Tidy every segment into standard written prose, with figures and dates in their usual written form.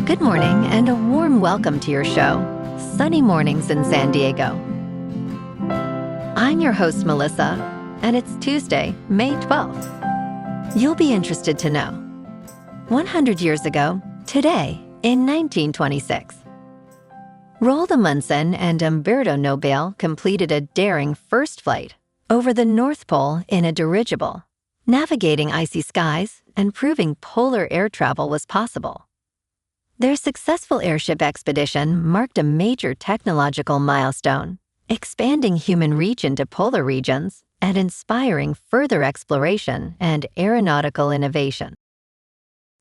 Good morning and a warm welcome to your show, Sunny Mornings in San Diego. I'm your host, Melissa, and it's Tuesday, May 12th. You'll be interested to know. 100 years ago, today, in 1926, Roald Amundsen and Umberto Nobile completed a daring first flight over the North Pole in a dirigible, navigating icy skies and proving polar air travel was possible. Their successful airship expedition marked a major technological milestone, expanding human reach into polar regions and inspiring further exploration and aeronautical innovation.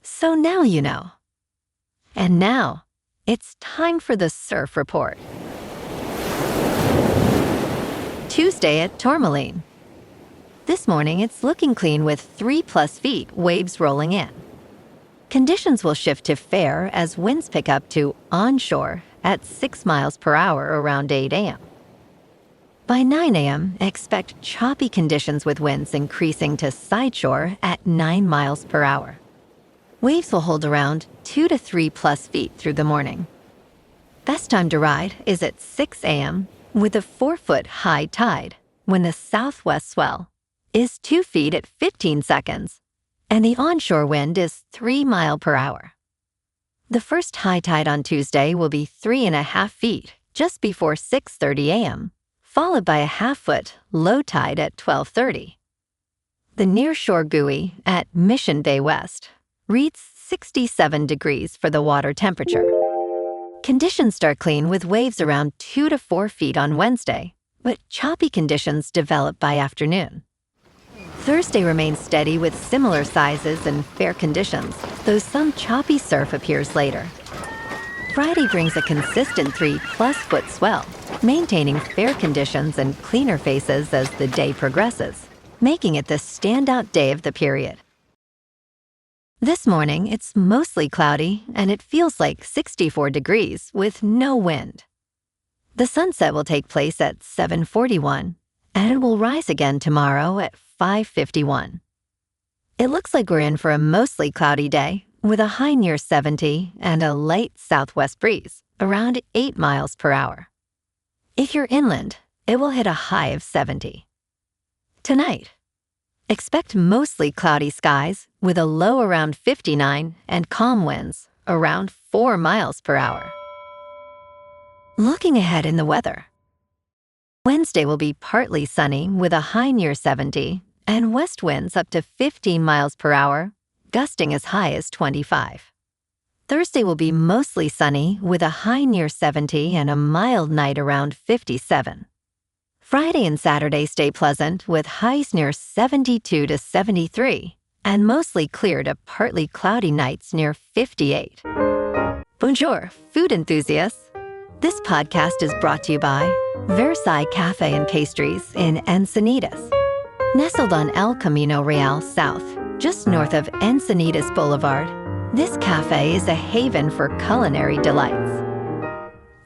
So now you know. And now, it's time for the Surf Report. Tuesday at Tourmaline. This morning, it's looking clean with 3+ feet waves rolling in. Conditions will shift to fair as winds pick up to onshore at 6 miles per hour around 8 a.m. By 9 a.m., expect choppy conditions with winds increasing to sideshore at 9 miles per hour. Waves will hold around 2 to 3+ feet through the morning. Best time to ride is at 6 a.m. with a 4-foot high tide when the southwest swell is 2 feet at 15 seconds and the onshore wind is 3 miles per hour. The first high tide on Tuesday will be 3.5 feet just before 6:30 a.m., followed by a half-foot low tide at 12:30. The nearshore buoy at Mission Bay West reads 67 degrees for the water temperature. Conditions start clean with waves around 2 to 4 feet on Wednesday, but choppy conditions develop by afternoon. Thursday remains steady with similar sizes and fair conditions, though some choppy surf appears later. Friday brings a consistent 3+ foot swell, maintaining fair conditions and cleaner faces as the day progresses, making it the standout day of the period. This morning, it's mostly cloudy and it feels like 64 degrees with no wind. The sunset will take place at 7:41, and it will rise again tomorrow at 5:51. It looks like we're in for a mostly cloudy day with a high near 70 and a light southwest breeze around 8 miles per hour. If you're inland, it will hit a high of 70. Tonight, expect mostly cloudy skies with a low around 59 and calm winds around 4 miles per hour. Looking ahead in the weather. Wednesday will be partly sunny with a high near 70 and west winds up to 15 miles per hour, gusting as high as 25. Thursday will be mostly sunny with a high near 70 and a mild night around 57. Friday and Saturday stay pleasant with highs near 72 to 73 and mostly clear to partly cloudy nights near 58. Bonjour, food enthusiasts. This podcast is brought to you by Versailles Cafe and Pastries in Encinitas. Nestled on El Camino Real South, just north of Encinitas Boulevard, this cafe is a haven for culinary delights.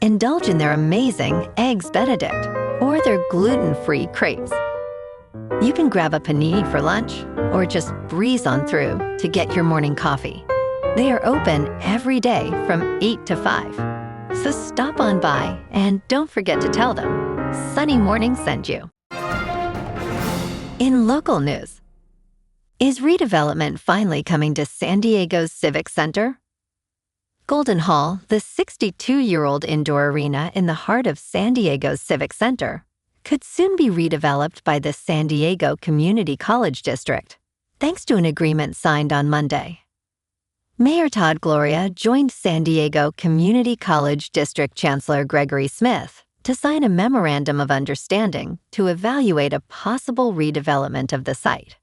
Indulge in their amazing Eggs Benedict or their gluten-free crepes. You can grab a panini for lunch or just breeze on through to get your morning coffee. They are open every day from 8 to 5. So stop on by and don't forget to tell them Sunny Morning sent you. In local news, is redevelopment finally coming to San Diego Civic Center? Golden Hall, the 62-year-old indoor arena in the heart of San Diego Civic Center, could soon be redeveloped by the San Diego Community College District, thanks to an agreement signed on Monday. Mayor Todd Gloria joined San Diego Community College District Chancellor Gregory to sign a memorandum of understanding to evaluate a possible redevelopment of the site.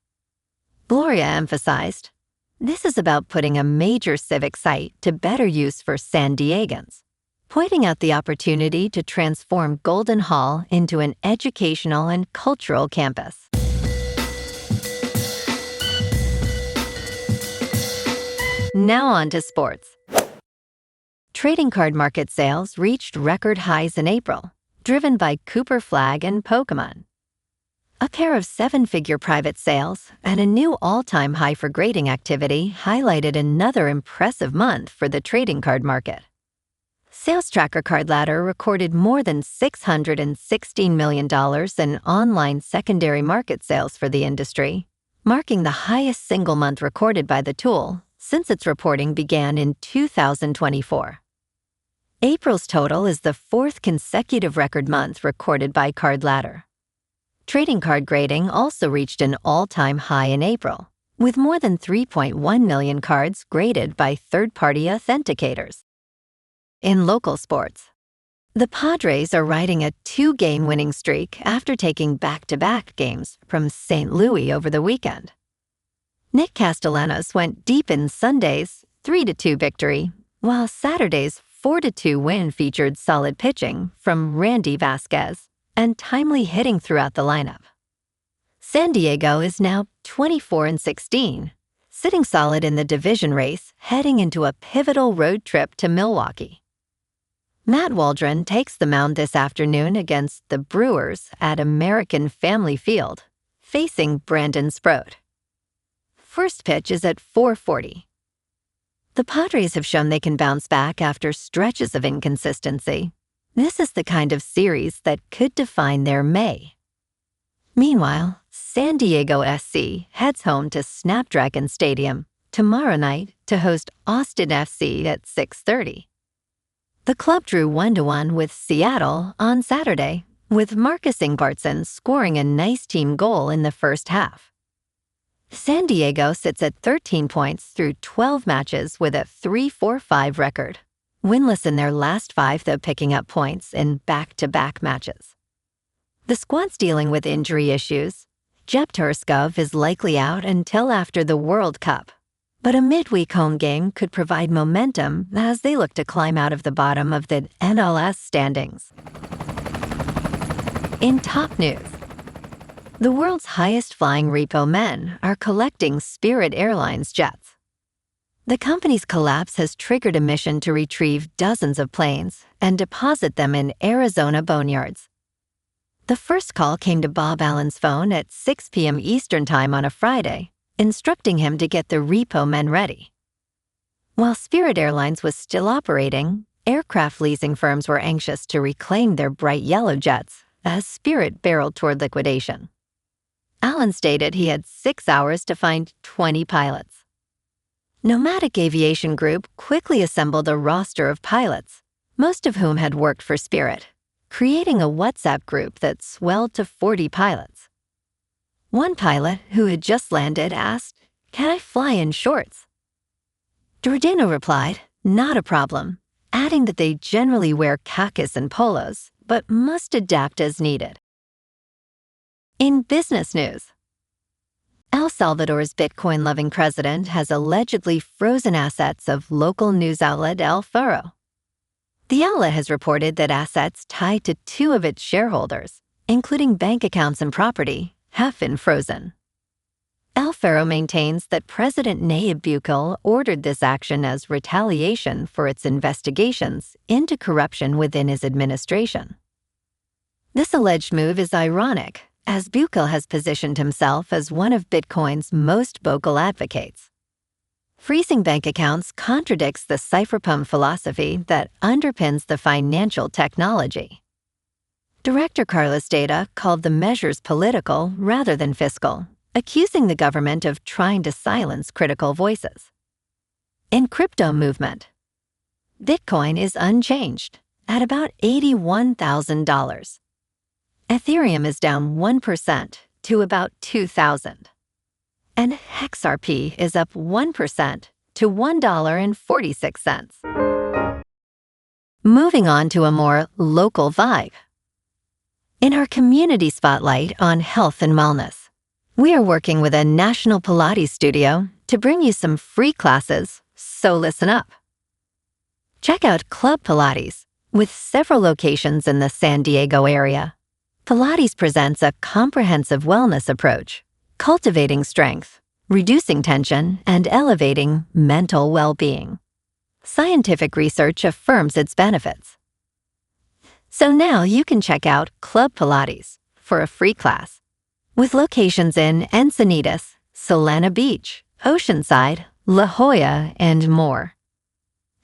Gloria emphasized, "This is about putting a major civic site to better use for San Diegans," pointing out the opportunity to transform Golden Hall into an educational and cultural campus. Now on to sports. Trading card market sales reached record highs in April, driven by Cooper Flag and Pokemon. A pair of seven-figure private sales and a new all-time high for grading activity highlighted another impressive month for the trading card market. Sales Tracker Card Ladder recorded more than $616 million in online secondary market sales for the industry, marking the highest single month recorded by the tool since its reporting began in 2024. April's total is the fourth consecutive record month recorded by Card Ladder. Trading card grading also reached an all-time high in April, with more than 3.1 million cards graded by third-party authenticators. In local sports, the Padres are riding a two-game winning streak after taking back-to-back games from St. Louis over the weekend. Nick Castellanos went deep in Sunday's 3-2 victory, while Saturday's 4-2 win featured solid pitching from Randy Vasquez and timely hitting throughout the lineup. San Diego is now 24-16, sitting solid in the division race heading into a pivotal road trip to Milwaukee. Matt Waldron takes the mound this afternoon against the Brewers at American Family Field, facing Brandon Sproat. First pitch is at 4:40. The Padres have shown they can bounce back after stretches of inconsistency. This is the kind of series that could define their May. Meanwhile, San Diego SC heads home to Snapdragon Stadium tomorrow night to host Austin FC at 6:30. The club drew 1-1 with Seattle on Saturday, with Marcus Ingvartsen scoring a nice team goal in the first half. San Diego sits at 13 points through 12 matches with a 3-4-5 record, winless in their last 5 though picking up points in back-to-back matches. The squad's dealing with injury issues. Jep Turskov is likely out until after the World Cup, but a midweek home game could provide momentum as they look to climb out of the bottom of the NLS standings. In top news, the world's highest-flying repo men are collecting Spirit Airlines jets. The company's collapse has triggered a mission to retrieve dozens of planes and deposit them in Arizona boneyards. The first call came to Bob Allen's phone at 6 p.m. Eastern Time on a Friday, instructing him to get the repo men ready. While Spirit Airlines was still operating, aircraft leasing firms were anxious to reclaim their bright yellow jets as Spirit barreled toward liquidation. Allen stated he had 6 hours to find 20 pilots. Nomadic Aviation Group quickly assembled a roster of pilots, most of whom had worked for Spirit, creating a WhatsApp group that swelled to 40 pilots. One pilot, who had just landed, asked, "Can I fly in shorts?" Giordano replied, "Not a problem," adding that they generally wear khakis and polos, but must adapt as needed. In business news, El Salvador's Bitcoin-loving president has allegedly frozen assets of local news outlet El Faro. The outlet has reported that assets tied to 2 of its shareholders, including bank accounts and property, have been frozen. El Faro maintains that President Nayib Bukele ordered this action as retaliation for its investigations into corruption within his administration. This alleged move is ironic, as Bukele has positioned himself as one of Bitcoin's most vocal advocates. Freezing bank accounts contradicts the cypherpunk philosophy that underpins the financial technology. Director Carlos Data called the measures political rather than fiscal, accusing the government of trying to silence critical voices. In crypto movement, Bitcoin is unchanged at about $81,000. Ethereum is down 1% to about 2,000. And XRP is up 1% to $1.46. Moving on to a more local vibe. In our community spotlight on health and wellness, we are working with a national Pilates studio to bring you some free classes, so listen up. Check out Club Pilates, with several locations in the San Diego area. Pilates presents a comprehensive wellness approach, cultivating strength, reducing tension, and elevating mental well-being. Scientific research affirms its benefits. So now you can check out Club Pilates for a free class. with locations in Encinitas, Solana Beach, Oceanside, La Jolla, and more.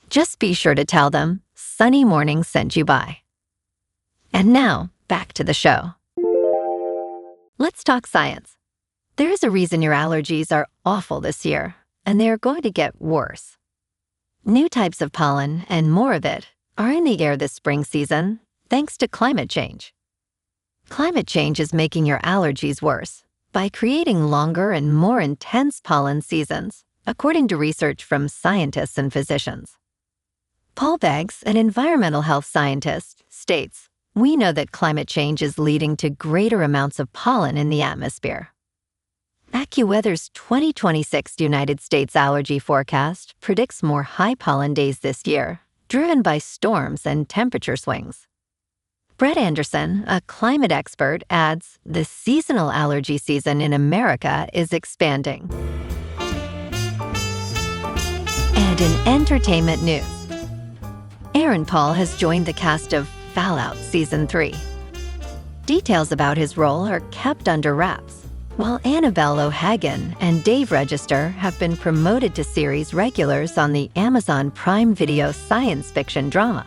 Just be sure to tell them Sunny Mornings sent you by. And now, back to the show. Let's talk science. There is a reason your allergies are awful this year, and they are going to get worse. New types of pollen, and more of it, are in the air this spring season, thanks to climate change. Climate change is making your allergies worse by creating longer and more intense pollen seasons, according to research from scientists and physicians. Paul Beggs, an environmental health scientist, states, "We know that climate change is leading to greater amounts of pollen in the atmosphere." AccuWeather's 2026 United States allergy forecast predicts more high pollen days this year, driven by storms and temperature swings. Brett Anderson, a climate expert, adds, "The seasonal allergy season in America is expanding." And in entertainment news, Aaron Paul has joined the cast of Fallout Season 3. Details about his role are kept under wraps, while Annabelle O'Hagan and Dave Register have been promoted to series regulars on the Amazon Prime Video science fiction drama.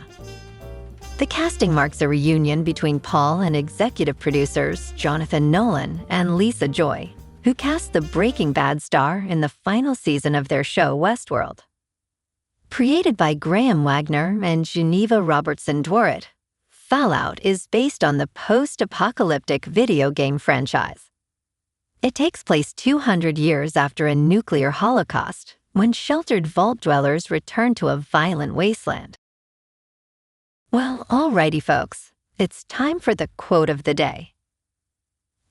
The casting marks a reunion between Paul and executive producers Jonathan Nolan and Lisa Joy, who cast the Breaking Bad star in the final season of their show Westworld. Created by Graham Wagner and Geneva Robertson Dworet, Fallout is based on the post-apocalyptic video game franchise. It takes place 200 years after a nuclear holocaust, when sheltered vault dwellers return to a violent wasteland. Well, alrighty folks, it's time for the quote of the day.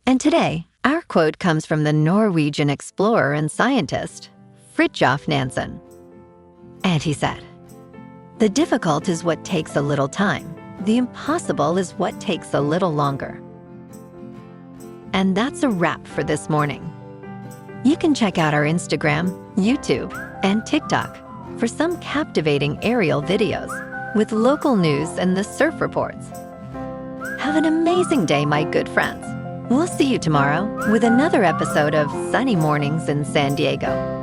And today, our quote comes from the Norwegian explorer and scientist, Fridtjof Nansen. And he said, "The difficult is what takes a little time. The impossible is what takes a little longer." And that's a wrap for this morning. You can check out our Instagram, YouTube, and TikTok for some captivating aerial videos with local news and the surf reports. Have an amazing day, my good friends. We'll see you tomorrow with another episode of Sunny Mornings in San Diego.